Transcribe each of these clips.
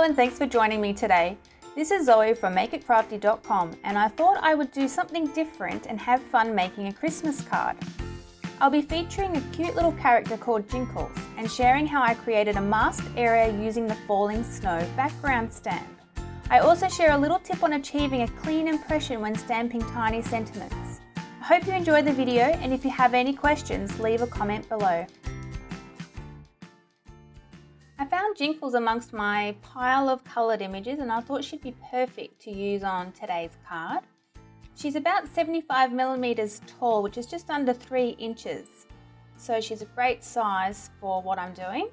Hello and thanks for joining me today. This is Zoe from makeitcrafty.com and I thought I would do something different and have fun making a Christmas card. I'll be featuring a cute little character called Jinkles and sharing how I created a masked area using the falling snow background stamp. I also share a little tip on achieving a clean impression when stamping tiny sentiments. I hope you enjoyed the video, and if you have any questions, leave a comment below. I found Jinkles amongst my pile of coloured images and I thought she'd be perfect to use on today's card. She's about 75mm tall, which is just under 3 inches. So she's a great size for what I'm doing.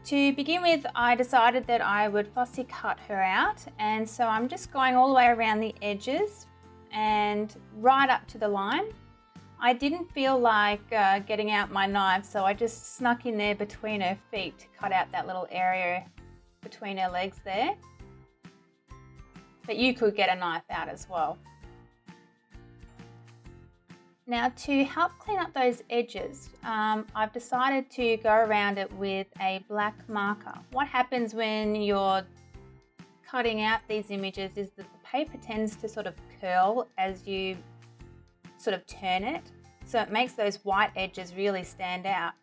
To begin with, I decided that I would fussy cut her out, and so I'm just going all the way around the edges and right up to the line. I didn't feel like getting out my knife, so I just snuck in there between her feet to cut out that little area between her legs there. But you could get a knife out as well. Now, to help clean up those edges, I've decided to go around it with a black marker. What happens when you're cutting out these images is that the paper tends to sort of curl as you sort of turn it, so it makes those white edges really stand out.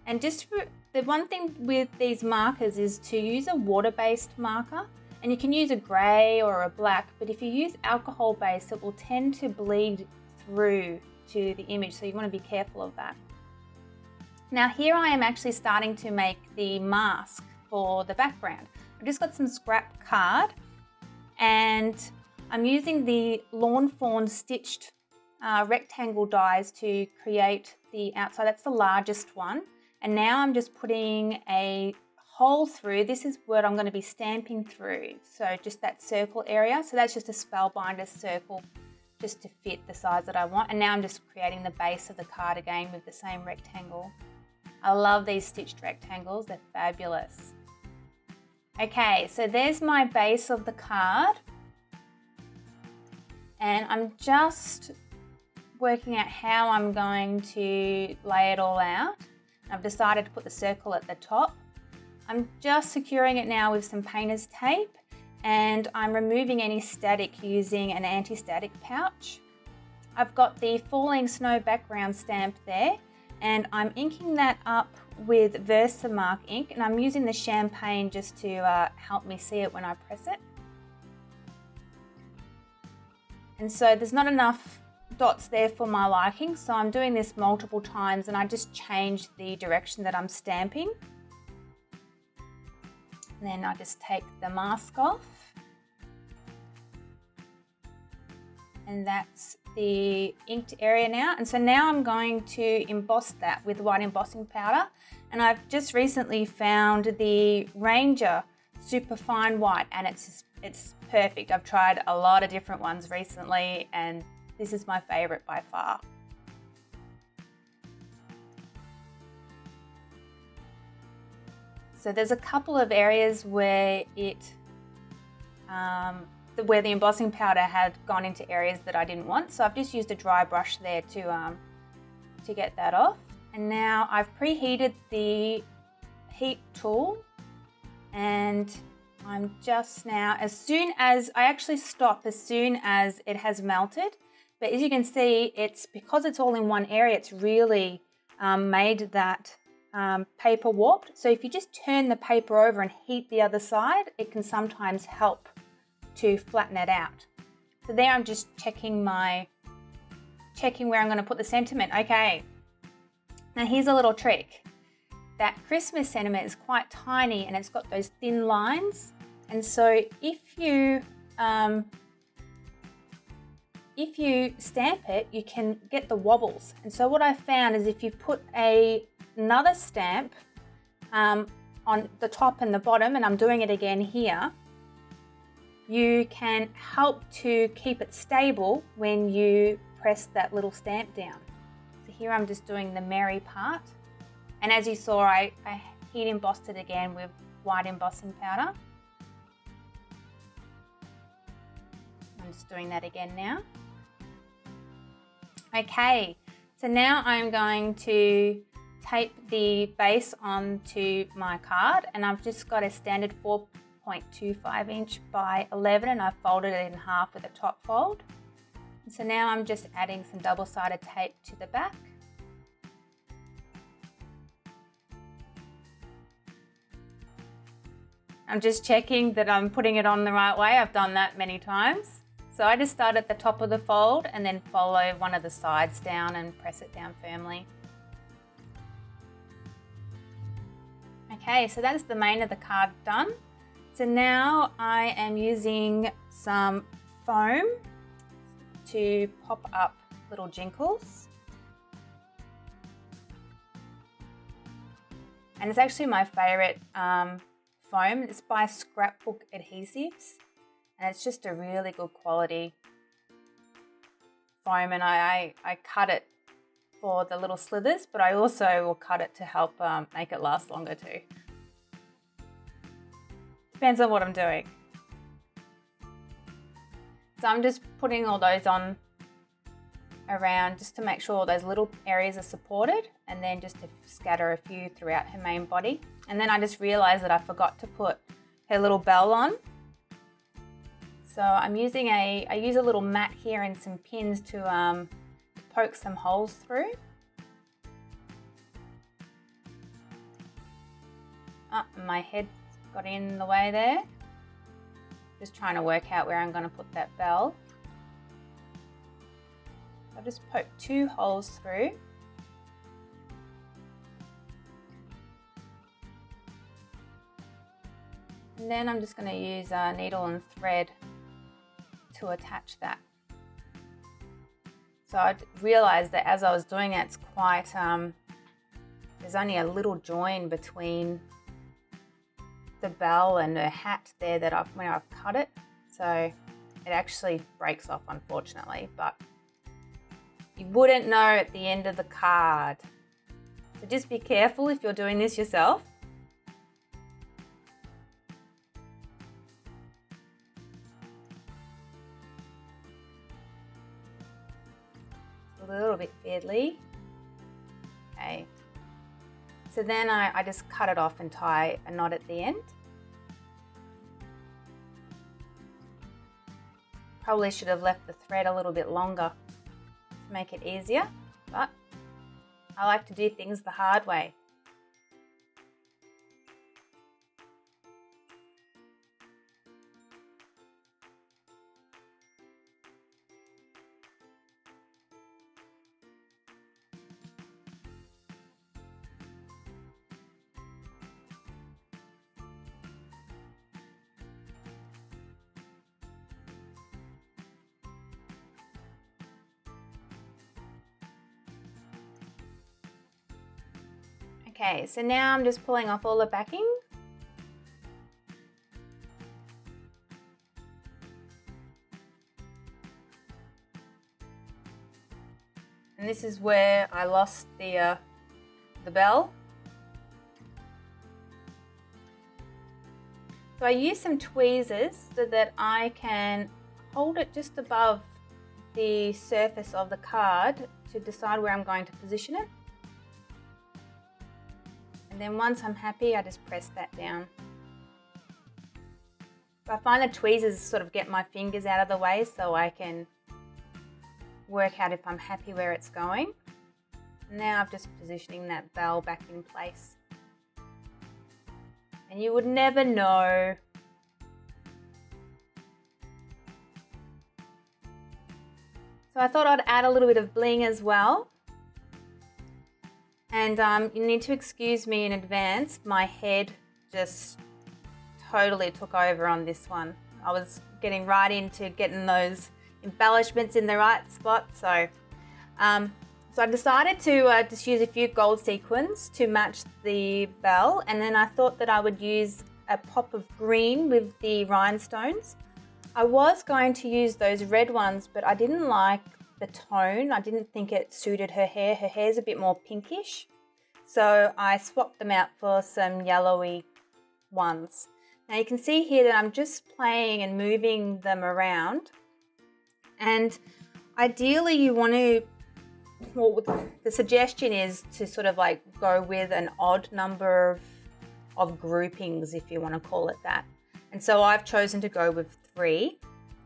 And just for the one thing with these markers is to use a water-based marker, and you can use a grey or a black, but if you use alcohol-based it will tend to bleed through to the image, so you want to be careful of that. Now here I am actually starting to make the mask for the background. I've just got some scrap card and I'm using the Lawn Fawn stitched rectangle dies to create the outside. That's the largest one, and now I'm just putting a hole through. This is what I'm going to be stamping through, so just that circle area. So that's just a spellbinder circle just to fit the size that I want, and now I'm just creating the base of the card again with the same rectangle. I love these stitched rectangles, they're fabulous. Okay, so there's my base of the card, and I'm just working out how I'm going to lay it all out. I've decided to put the circle at the top. I'm just securing it now with some painter's tape, and I'm removing any static using an anti-static pouch. I've got the falling snow background stamp there, and I'm inking that up with Versamark ink, and I'm using the champagne just to help me see it when I press it. And so there's not enough dots there for my liking, so I'm doing this multiple times, and I just change the direction that I'm stamping. And then I just take the mask off, and that's the inked area now. And so now I'm going to emboss that with white embossing powder, and I've just recently found the Ranger super fine white, and it's perfect. I've tried a lot of different ones recently and this is my favorite by far. So there's a couple of areas where where the embossing powder had gone into areas that I didn't want, so I've just used a dry brush there to get that off. And now I've preheated the heat tool, and I'm just now, as soon as I actually stop as soon as it has melted, but as you can see, it's because it's all in one area, it's really made that paper warped. So if you just turn the paper over and heat the other side, it can sometimes help to flatten it out. So there I'm just checking where I'm going to put the sentiment. Okay, now here's a little trick. That Christmas sentiment is quite tiny and it's got those thin lines, and so if you stamp it, you can get the wobbles. And so what I found is if you put another stamp on the top and the bottom, and I'm doing it again here, you can help to keep it stable when you press that little stamp down. So here I'm just doing the merry part. And as you saw, I heat embossed it again with white embossing powder. I'm just doing that again now. Okay, so now I'm going to tape the base onto my card, and I've just got a standard 0.25 inch by 11 and I've folded it in half with a top fold. And so now I'm just adding some double-sided tape to the back. I'm just checking that I'm putting it on the right way. I've done that many times. So I just start at the top of the fold and then follow one of the sides down and press it down firmly. Okay, so that's the main of the card done. So now I am using some foam to pop up little jinkles. And it's actually my favorite foam. It's by Scrapbook Adhesives. And it's just a really good quality foam, and I cut it for the little slithers, but I also will cut it to help make it last longer too. Depends on what I'm doing. So I'm just putting all those on around just to make sure all those little areas are supported, and then just to scatter a few throughout her main body. And then I just realized that I forgot to put her little bell on. So I'm using I use a little mat here and some pins to poke some holes through. Oh, my head got in the way there. Just trying to work out where I'm going to put that bell. I'll just poke 2 holes through. And then I'm just going to use a needle and thread to attach that. So I realized that as I was doing it, it's quite, there's only a little join between the bell and the hat there that when I've cut it. So it actually breaks off, unfortunately, but you wouldn't know at the end of the card. So just be careful if you're doing this yourself. A little bit fiddly. Okay. So then I just cut it off and tie a knot at the end. Probably should have left the thread a little bit longer to make it easier, but I like to do things the hard way. Okay, so now I'm just pulling off all the backing. And this is where I lost the bell. So I use some tweezers so that I can hold it just above the surface of the card to decide where I'm going to position it. And then once I'm happy, I just press that down. So I find the tweezers sort of get my fingers out of the way so I can work out if I'm happy where it's going. Now I'm just positioning that bell back in place. And you would never know. So I thought I'd add a little bit of bling as well. And you need to excuse me in advance. My head just totally took over on this one. I was getting right into getting those embellishments in the right spot. So I decided to just use a few gold sequins to match the bell. And then I thought that I would use a pop of green with the rhinestones. I was going to use those red ones, but I didn't like the tone. I didn't think it suited her hair. Her hair's a bit more pinkish. So I swapped them out for some yellowy ones. Now you can see here that I'm just playing and moving them around. And ideally you want to, well, the suggestion is to sort of like go with an odd number of groupings, if you want to call it that. And so I've chosen to go with 3.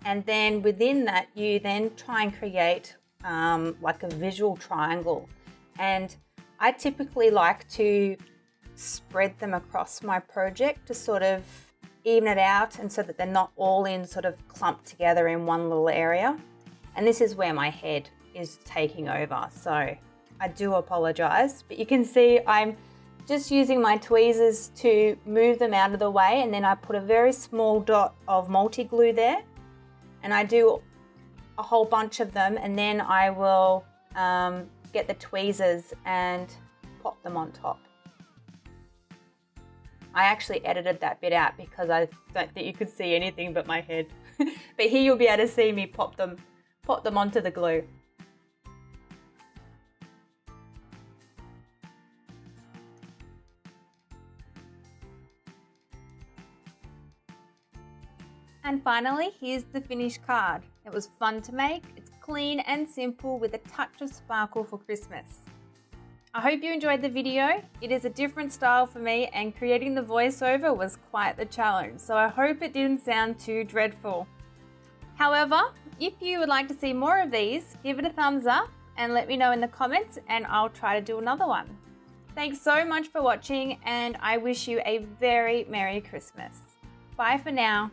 And then within that, you then try and create like a visual triangle. And I typically like to spread them across my project to sort of even it out, and so that they're not all in sort of clumped together in one little area. And this is where my head is taking over, so I do apologize, but you can see I'm just using my tweezers to move them out of the way, and then I put a very small dot of multi-glue there, and I do a whole bunch of them, and then I will get the tweezers and pop them on top. I actually edited that bit out because I don't think you could see anything but my head. But here you'll be able to see me pop them onto the glue. And finally, here's the finished card. It was fun to make, it's clean and simple with a touch of sparkle for Christmas. I hope you enjoyed the video. It is a different style for me, and creating the voiceover was quite the challenge, so I hope it didn't sound too dreadful. However, if you would like to see more of these, give it a thumbs up and let me know in the comments, and I'll try to do another one. Thanks so much for watching, and I wish you a very Merry Christmas. Bye for now.